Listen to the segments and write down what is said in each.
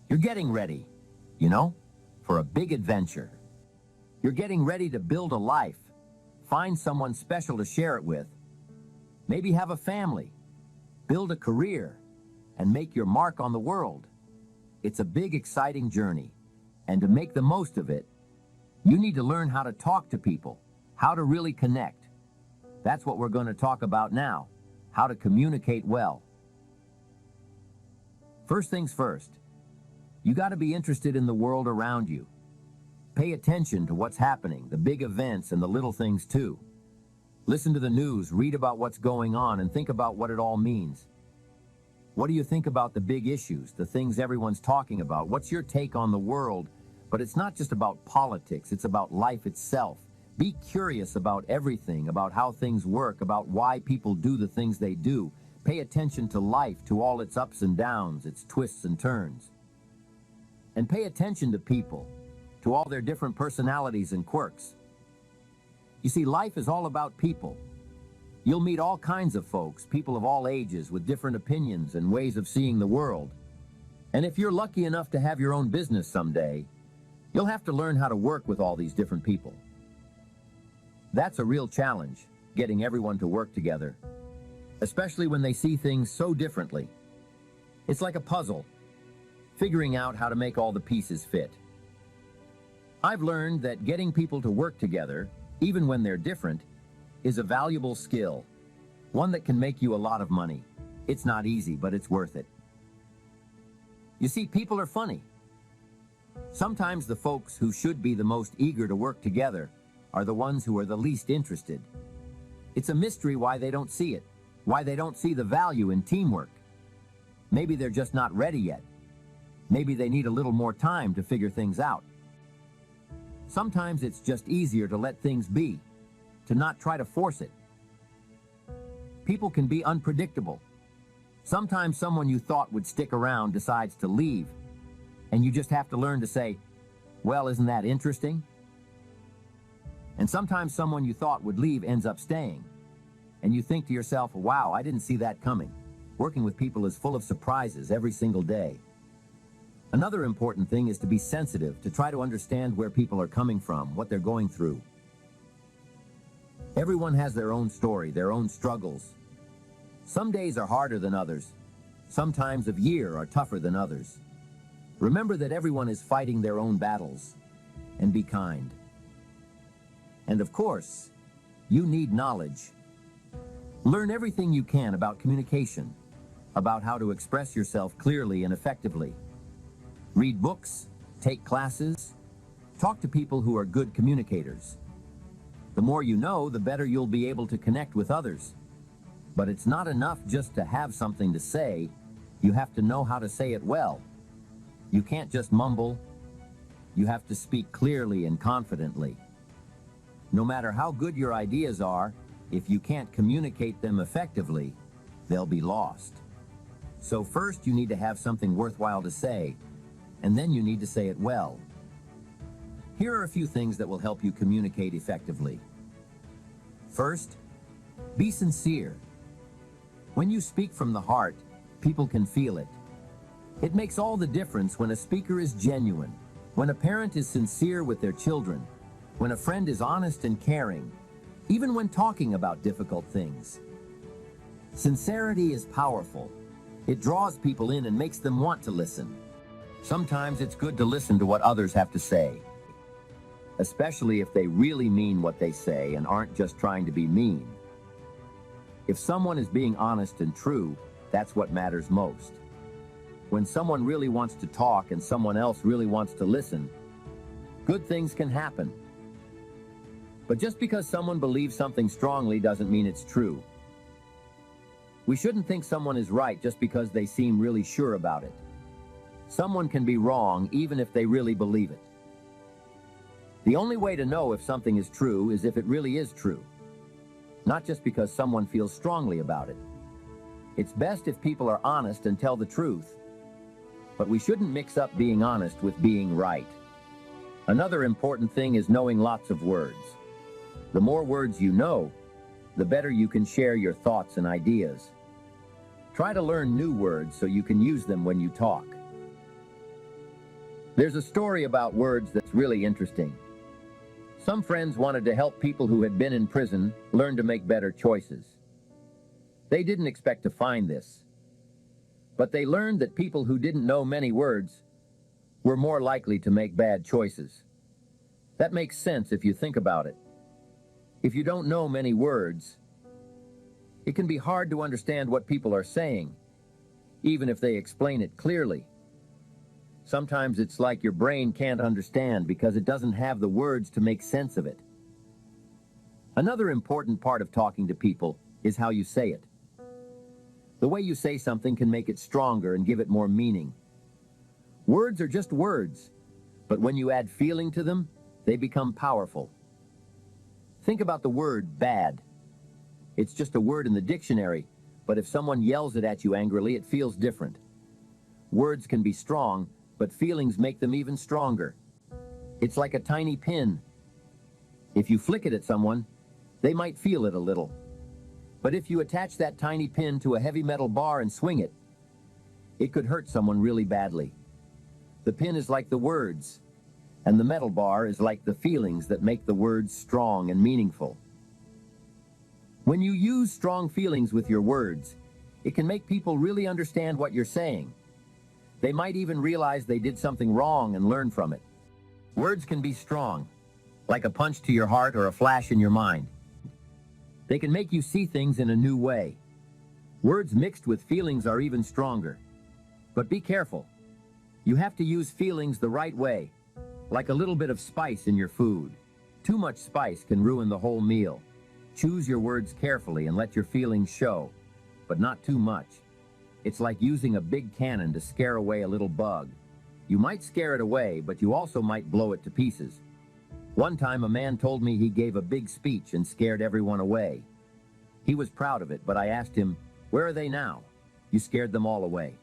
You're getting ready, you know, for a big adventure. You're getting ready to build a life, find someone special to share it with, maybe have a family, build a career, and make your mark on the world. It's a big, exciting journey, and to make the most of it, you need to learn how to talk to people, how to really connect. That's what we're going to talk about now, how to communicate well. First things first, you got to be interested in the world around you. Pay attention to what's happening, the big events and the little things too. Listen to the news, read about what's going on, and think about what it all means. What do you think about the big issues, the things everyone's talking about? What's your take on the world? But it's not just about politics, it's about life itself. Be curious about everything, about how things work, about why people do the things they do. Pay attention to life, to all its ups and downs, its twists and turns. And pay attention to people, to all their different personalities and quirks. You see, life is all about people. You'll meet all kinds of folks, people of all ages, with different opinions and ways of seeing the world. And if you're lucky enough to have your own business someday, you'll have to learn how to work with all these different people. That's a real challenge, getting everyone to work together, especially when they see things so differently. It's like a puzzle, figuring out how to make all the pieces fit. I've learned that getting people to work together, even when they're different, is a valuable skill, one that can make you a lot of money. It's not easy, but it's worth it. You see, people are funny. Sometimes the folks who should be the most eager to work together are the ones who are the least interested. It's a mystery why they don't see it, why they don't see the value in teamwork. Maybe they're just not ready yet. Maybe they need a little more time to figure things out. Sometimes it's just easier to let things be, to not try to force it. People can be unpredictable. Sometimes someone you thought would stick around decides to leave, and you just have to learn to say, well, isn't that interesting? And sometimes someone you thought would leave ends up staying, and you think to yourself, wow, I didn't see that coming. Working with people is full of surprises every single day. Another important thing is to be sensitive, to try to understand where people are coming from, what they're going through. Everyone has their own story, their own struggles. Some days are harder than others. Some times of year are tougher than others. Remember that everyone is fighting their own battles, and be kind. And of course, you need knowledge. Learn everything you can about communication, about how to express yourself clearly and effectively. Read books, take classes, talk to people who are good communicators. The more you know, the better you'll be able to connect with others. But it's not enough just to have something to say. You have to know how to say it well. You can't just mumble. You have to speak clearly and confidently. No matter how good your ideas are, if you can't communicate them effectively, they'll be lost. So first you need to have something worthwhile to say, and then you need to say it well. Here are a few things that will help you communicate effectively. First, be sincere. When you speak from the heart, people can feel it. It makes all the difference when a speaker is genuine, when a parent is sincere with their children, when a friend is honest and caring, even when talking about difficult things. Sincerity is powerful. It draws people in and makes them want to listen. Sometimes it's good to listen to what others have to say, especially if they really mean what they say and aren't just trying to be mean. If someone is being honest and true, that's what matters most. When someone really wants to talk and someone else really wants to listen, good things can happen. But just because someone believes something strongly doesn't mean it's true. We shouldn't think someone is right just because they seem really sure about it. Someone can be wrong even if they really believe it. The only way to know if something is true is if it really is true, not just because someone feels strongly about it. It's best if people are honest and tell the truth, but we shouldn't mix up being honest with being right. Another important thing is knowing lots of words. The more words you know, the better you can share your thoughts and ideas. Try to learn new words so you can use them when you talk. There's a story about words that's really interesting. Some friends wanted to help people who had been in prison learn to make better choices. They didn't expect to find this, but they learned that people who didn't know many words were more likely to make bad choices. That makes sense if you think about it. If you don't know many words, it can be hard to understand what people are saying, even if they explain it clearly. Sometimes it's like your brain can't understand because it doesn't have the words to make sense of it. Another important part of talking to people is how you say it. The way you say something can make it stronger and give it more meaning. Words are just words, but when you add feeling to them, they become powerful. Think about the word bad. It's just a word in the dictionary, but if someone yells it at you angrily, it feels different. Words can be strong, but feelings make them even stronger. It's like a tiny pin. If you flick it at someone, they might feel it a little. But if you attach that tiny pin to a heavy metal bar and swing it, it could hurt someone really badly. The pin is like the words, and the metal bar is like the feelings that make the words strong and meaningful. When you use strong feelings with your words, it can make people really understand what you're saying. They might even realize they did something wrong and learn from it. Words can be strong, like a punch to your heart or a flash in your mind. They can make you see things in a new way. Words mixed with feelings are even stronger. But be careful. You have to use feelings the right way, like a little bit of spice in your food. Too much spice can ruin the whole meal. Choose your words carefully and let your feelings show, but not too much. It's like using a big cannon to scare away a little bug. You might scare it away, but you also might blow it to pieces. One time a man told me he gave a big speech and scared everyone away. He was proud of it, but I asked him, "Where are they now? You scared them all away."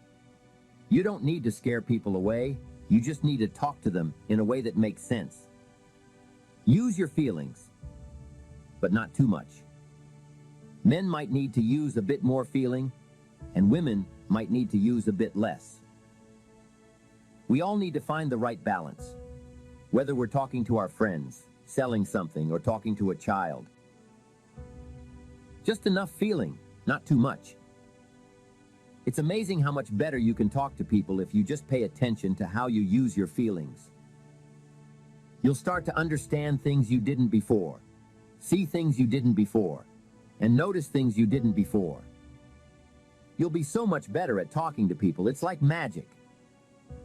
You don't need to scare people away. You just need to talk to them in a way that makes sense. Use your feelings, but not too much. Men might need to use a bit more feeling, and women might need to use a bit less. We all need to find the right balance, whether we're talking to our friends, selling something, or talking to a child. Just enough feeling, not too much. It's amazing how much better you can talk to people if you just pay attention to how you use your feelings. You'll start to understand things you didn't before, see things you didn't before, and notice things you didn't before. You'll be so much better at talking to people. It's like magic.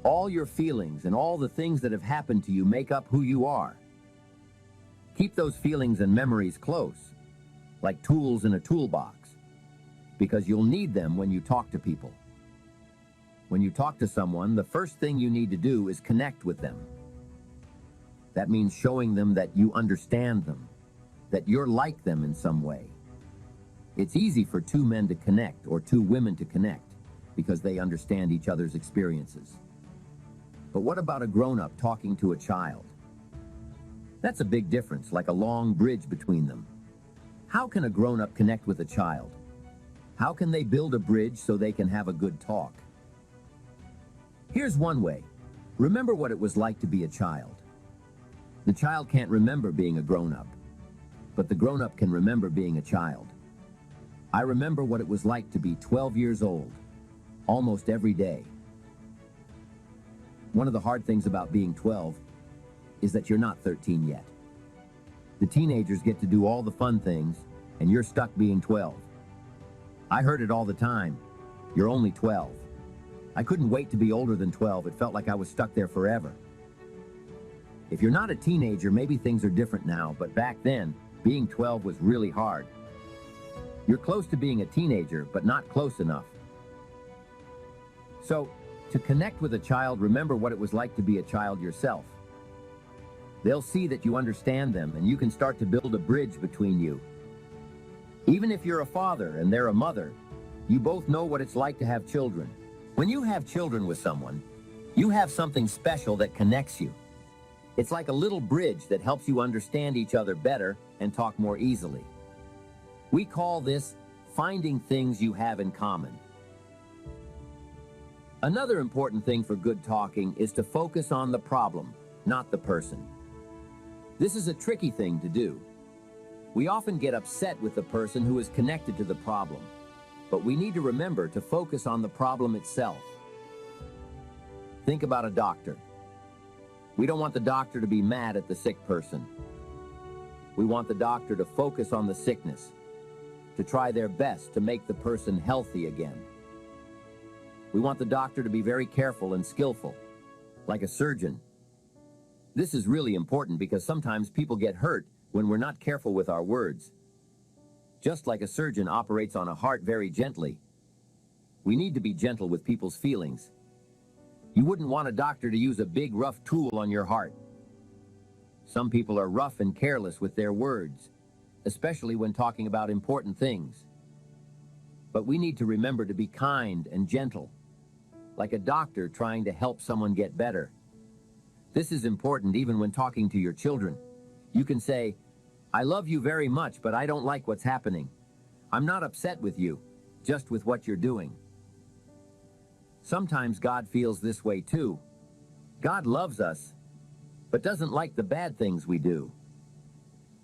All your feelings and all the things that have happened to you make up who you are. Keep those feelings and memories close, like tools in a toolbox, because you'll need them when you talk to people. When you talk to someone, the first thing you need to do is connect with them. That means showing them that you understand them, that you're like them in some way. It's easy for two men to connect or two women to connect because they understand each other's experiences. But what about a grown-up talking to a child? That's a big difference, like a long bridge between them. How can a grown-up connect with a child? How can they build a bridge so they can have a good talk? Here's one way. Remember what it was like to be a child. The child can't remember being a grown-up, but the grown-up can remember being a child. I remember what it was like to be 12 years old, almost every day. One of the hard things about being 12 is that you're not 13 yet. The teenagers get to do all the fun things, and you're stuck being 12. I heard it all the time. You're only 12. I couldn't wait to be older than 12. It felt like I was stuck there forever. If you're not a teenager, maybe things are different now, but back then, being 12 was really hard. You're close to being a teenager, but not close enough. So, to connect with a child, remember what it was like to be a child yourself. They'll see that you understand them, and you can start to build a bridge between you. Even if you're a father and they're a mother, you both know what it's like to have children. When you have children with someone, you have something special that connects you. It's like a little bridge that helps you understand each other better and talk more easily. We call this finding things you have in common. Another important thing for good talking is to focus on the problem, not the person. This is a tricky thing to do. We often get upset with the person who is connected to the problem, but we need to remember to focus on the problem itself. Think about a doctor. We don't want the doctor to be mad at the sick person. We want the doctor to focus on the sickness, to try their best to make the person healthy again. We want the doctor to be very careful and skillful, like a surgeon. This is really important because sometimes people get hurt when we're not careful with our words. Just like a surgeon operates on a heart very gently, we need to be gentle with people's feelings. You wouldn't want a doctor to use a big rough tool on your heart. Some people are rough and careless with their words, especially when talking about important things. But we need to remember to be kind and gentle, like a doctor trying to help someone get better. This is important even when talking to your children. You can say, "I love you very much, but I don't like what's happening. I'm not upset with you, just with what you're doing." Sometimes God feels this way too. God loves us, but doesn't like the bad things we do.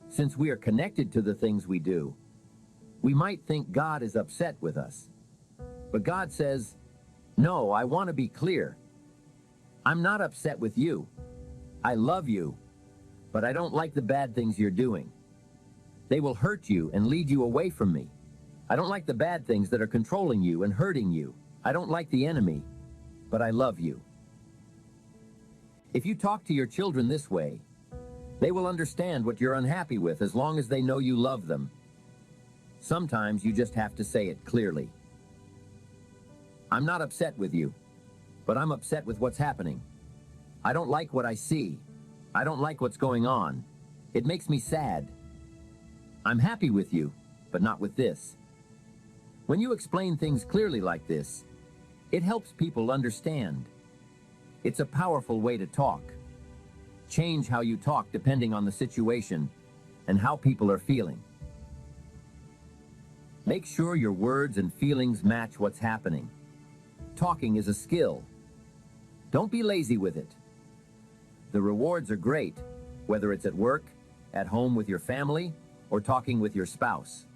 Since we are connected to the things we do, we might think God is upset with us. But God says, "No, I want to be clear. I'm not upset with you. I love you, but I don't like the bad things you're doing. They will hurt you and lead you away from me. I don't like the bad things that are controlling you and hurting you. I don't like the enemy, but I love you." If you talk to your children this way, they will understand what you're unhappy with as long as they know you love them. Sometimes you just have to say it clearly. "I'm not upset with you, but I'm upset with what's happening. I don't like what I see. I don't like what's going on. It makes me sad. I'm happy with you, but not with this." When you explain things clearly like this, it helps people understand. It's a powerful way to talk. Change how you talk depending on the situation and how people are feeling. Make sure your words and feelings match what's happening. Talking is a skill. Don't be lazy with it. The rewards are great, whether it's at work, at home with your family, or talking with your spouse.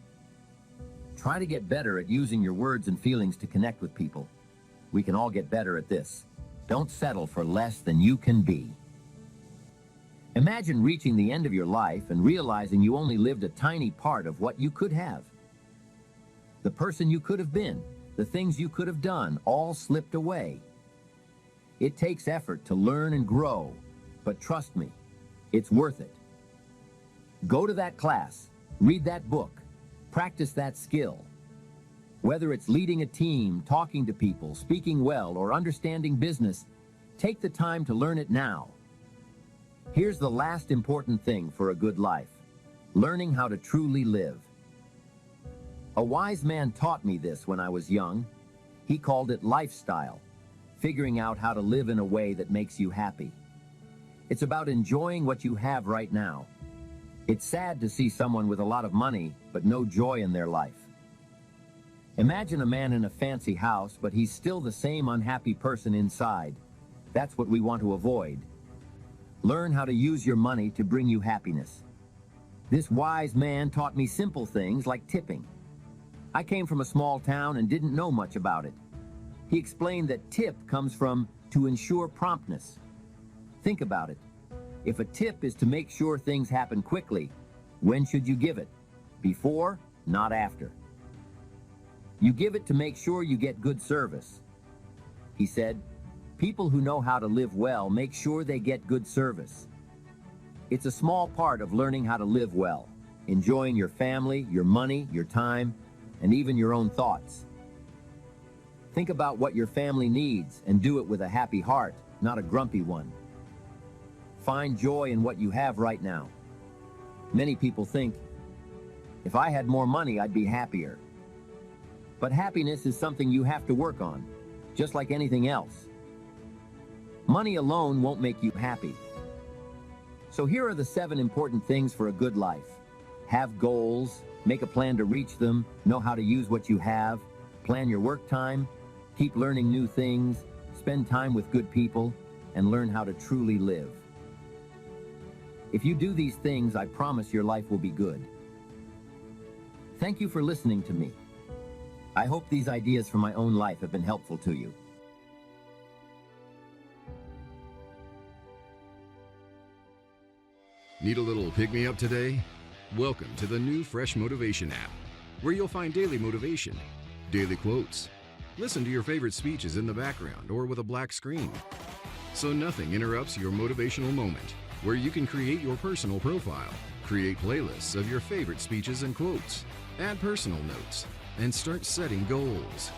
Try to get better at using your words and feelings to connect with people. We can all get better at this. Don't settle for less than you can be. Imagine reaching the end of your life and realizing you only lived a tiny part of what you could have. The person you could have been, the things you could have done, all slipped away. It takes effort to learn and grow, but trust me, it's worth it. Go to that class, read that book, practice that skill. Whether it's leading a team, talking to people, speaking well, or understanding business, take the time to learn it now. Here's the last important thing for a good life: learning how to truly live. A wise man taught me this when I was young. He called it lifestyle, figuring out how to live in a way that makes you happy. It's about enjoying what you have right now. It's sad to see someone with a lot of money, but no joy in their life. Imagine a man in a fancy house, but he's still the same unhappy person inside. That's what we want to avoid. Learn how to use your money to bring you happiness. This wise man taught me simple things like tipping. I came from a small town and didn't know much about it. He explained that tip comes from to ensure promptness. Think about it. If a tip is to make sure things happen quickly, when should you give it? Before, not after. You give it to make sure you get good service. He said, people who know how to live well make sure they get good service. It's a small part of learning how to live well, enjoying your family, your money, your time, and even your own thoughts. Think about what your family needs and do it with a happy heart, not a grumpy one. Find joy in what you have right now. Many people think, if I had more money, I'd be happier. But happiness is something you have to work on, just like anything else. Money alone won't make you happy. So here are the 7 important things for a good life. Have goals, make a plan to reach them, know how to use what you have, plan your work time, keep learning new things, spend time with good people, and learn how to truly live. If you do these things, I promise your life will be good. Thank you for listening to me. I hope these ideas from my own life have been helpful to you. Need a little pick-me-up today? Welcome to the new Fresh Motivation app, where you'll find daily motivation, daily quotes. Listen to your favorite speeches in the background or with a black screen, so nothing interrupts your motivational moment, where you can create your personal profile, create playlists of your favorite speeches and quotes, add personal notes, and start setting goals.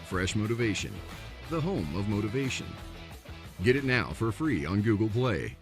Fresh Motivation, the home of motivation. Get it now for free on Google Play.